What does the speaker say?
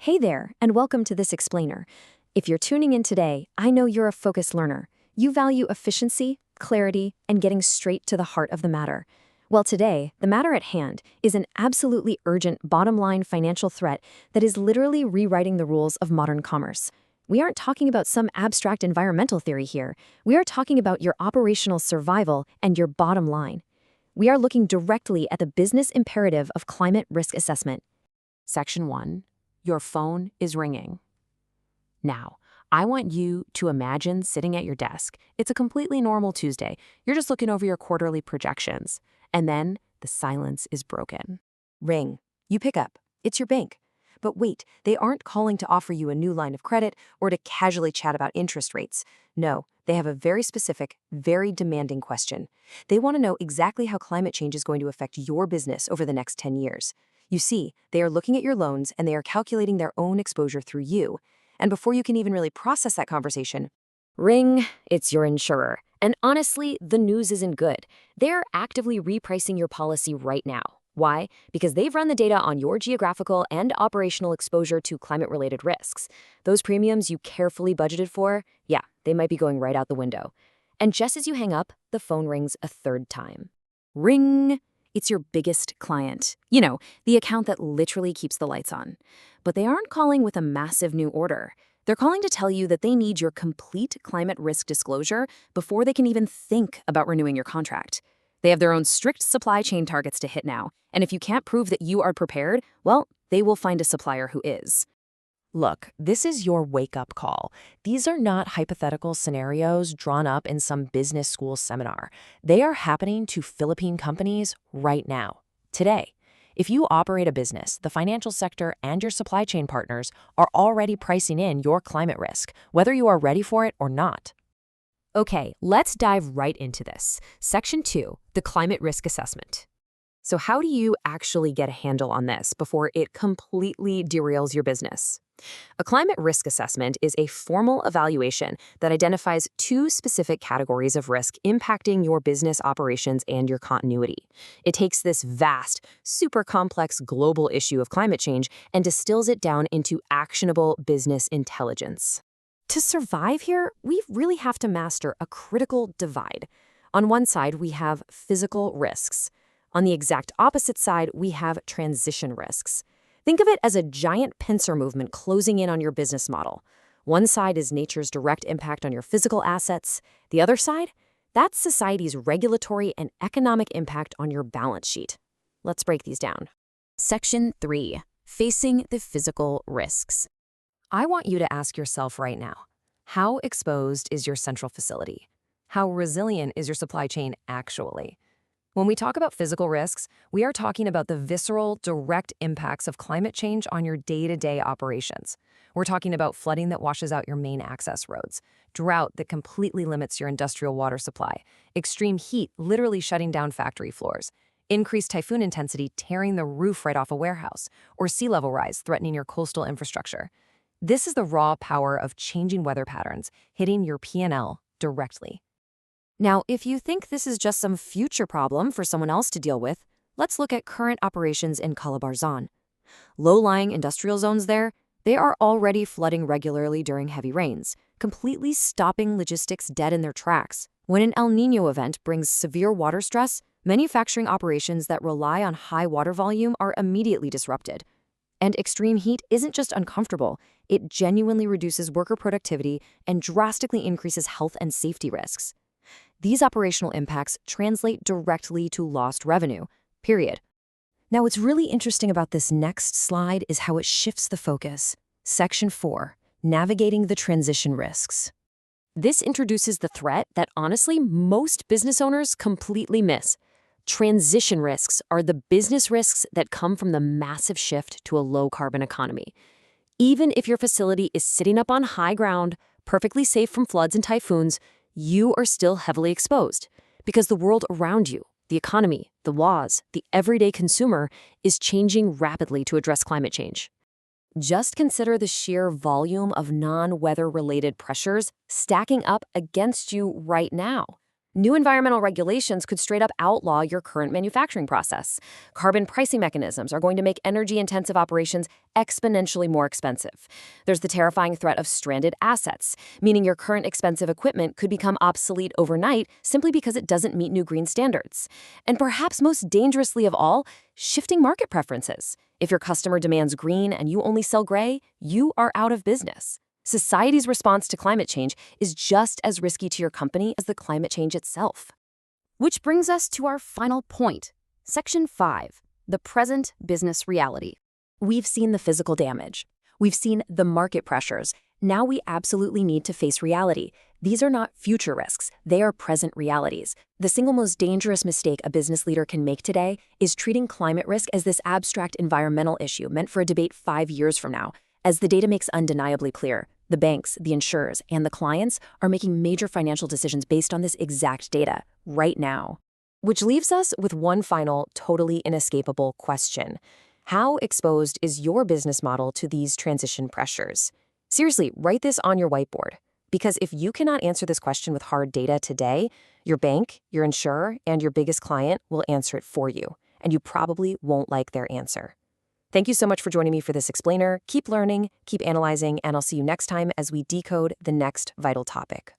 Hey there, and welcome to this explainer. If you're tuning in today, I know you're a focused learner. You value efficiency, clarity, and getting straight to the heart of the matter. Well, today, the matter at hand is an absolutely urgent bottom-line financial threat that is literally rewriting the rules of modern commerce. We aren't talking about some abstract environmental theory here. We are talking about your operational survival and your bottom line. We are looking directly at the business imperative of climate risk assessment. Section 1. Your phone is ringing. Now, I want you to imagine sitting at your desk. It's a completely normal Tuesday. You're just looking over your quarterly projections. And then the silence is broken. Ring. You pick up. It's your bank. But wait, they aren't calling to offer you a new line of credit or to casually chat about interest rates. No, they have a very specific, very demanding question. They want to know exactly how climate change is going to affect your business over the next 10 years. You see, they are looking at your loans and they are calculating their own exposure through you. And before you can even really process that conversation, Ring, it's your insurer. And honestly, the news isn't good. They're actively repricing your policy right now. Why? Because they've run the data on your geographical and operational exposure to climate-related risks. Those premiums you carefully budgeted for, yeah, they might be going right out the window. And just as you hang up, the phone rings a third time. Ring! It's your biggest client. You know, the account that literally keeps the lights on. But they aren't calling with a massive new order. They're calling to tell you that they need your complete climate risk disclosure before they can even think about renewing your contract. They have their own strict supply chain targets to hit now, and if you can't prove that you are prepared, well, they will find a supplier who is. look, this is your wake-up call. These are not hypothetical scenarios drawn up in some business school seminar. They are happening to Philippine companies right now, today. If you operate a business, the financial sector and your supply chain partners are already pricing in your climate risk, whether you are ready for it or not. Okay, let's dive right into this. Section 2, the climate risk assessment. So how do you actually get a handle on this before it completely derails your business? A climate risk assessment is a formal evaluation that identifies two specific categories of risk impacting your business operations and your continuity. It takes this vast, super complex global issue of climate change and distills it down into actionable business intelligence. To survive here, we really have to master a critical divide. On one side, we have physical risks. On the exact opposite side, we have transition risks. Think of it as a giant pincer movement closing in on your business model. One side is nature's direct impact on your physical assets. The other side? That's society's regulatory and economic impact on your balance sheet. Let's break these down. Section 3. Facing the physical risks. I want you to ask yourself right now, how exposed is your central facility? How resilient is your supply chain actually? When we talk about physical risks, we are talking about the visceral, direct impacts of climate change on your day-to-day operations. We're talking about flooding that washes out your main access roads, drought that completely limits your industrial water supply, extreme heat literally shutting down factory floors, increased typhoon intensity tearing the roof right off a warehouse, or sea level rise threatening your coastal infrastructure. This is the raw power of changing weather patterns hitting your P&L directly. Now, if you think this is just some future problem for someone else to deal with, let's look at current operations in CALABARZON. Low-lying industrial zones there, they are already flooding regularly during heavy rains, completely stopping logistics dead in their tracks. When an El Niño event brings severe water stress, manufacturing operations that rely on high water volume are immediately disrupted. And extreme heat isn't just uncomfortable, it genuinely reduces worker productivity and drastically increases health and safety risks. These operational impacts translate directly to lost revenue, period. Now, what's really interesting about this next slide is how it shifts the focus. Section 4, Navigating the Transition Risks. This introduces the threat that honestly most business owners completely miss. Transition risks are the business risks that come from the massive shift to a low-carbon economy. Even if your facility is sitting up on high ground, perfectly safe from floods and typhoons, you are still heavily exposed because the world around you, the economy, the laws, the everyday consumer is changing rapidly to address climate change. Just consider the sheer volume of non-weather-related pressures stacking up against you right now. New environmental regulations could straight up outlaw your current manufacturing process. Carbon pricing mechanisms are going to make energy-intensive operations exponentially more expensive. There's the terrifying threat of stranded assets, meaning your current expensive equipment could become obsolete overnight simply because it doesn't meet new green standards. And perhaps most dangerously of all, shifting market preferences. If your customer demands green and you only sell gray, you are out of business. Society's response to climate change is just as risky to your company as the climate change itself. Which brings us to our final point, Section 5, the present business reality. We've seen the physical damage. We've seen the market pressures. Now we absolutely need to face reality. These are not future risks. They are present realities. The single most dangerous mistake a business leader can make today is treating climate risk as this abstract environmental issue meant for a debate 5 years from now. As the data makes undeniably clear, the banks, the insurers, and the clients are making major financial decisions based on this exact data right now. Which leaves us with one final, totally inescapable question. How exposed is your business model to these transition pressures? Seriously, write this on your whiteboard. Because if you cannot answer this question with hard data today, your bank, your insurer, and your biggest client will answer it for you, and you probably won't like their answer. Thank you so much for joining me for this explainer. Keep learning, keep analyzing, and I'll see you next time as we decode the next vital topic.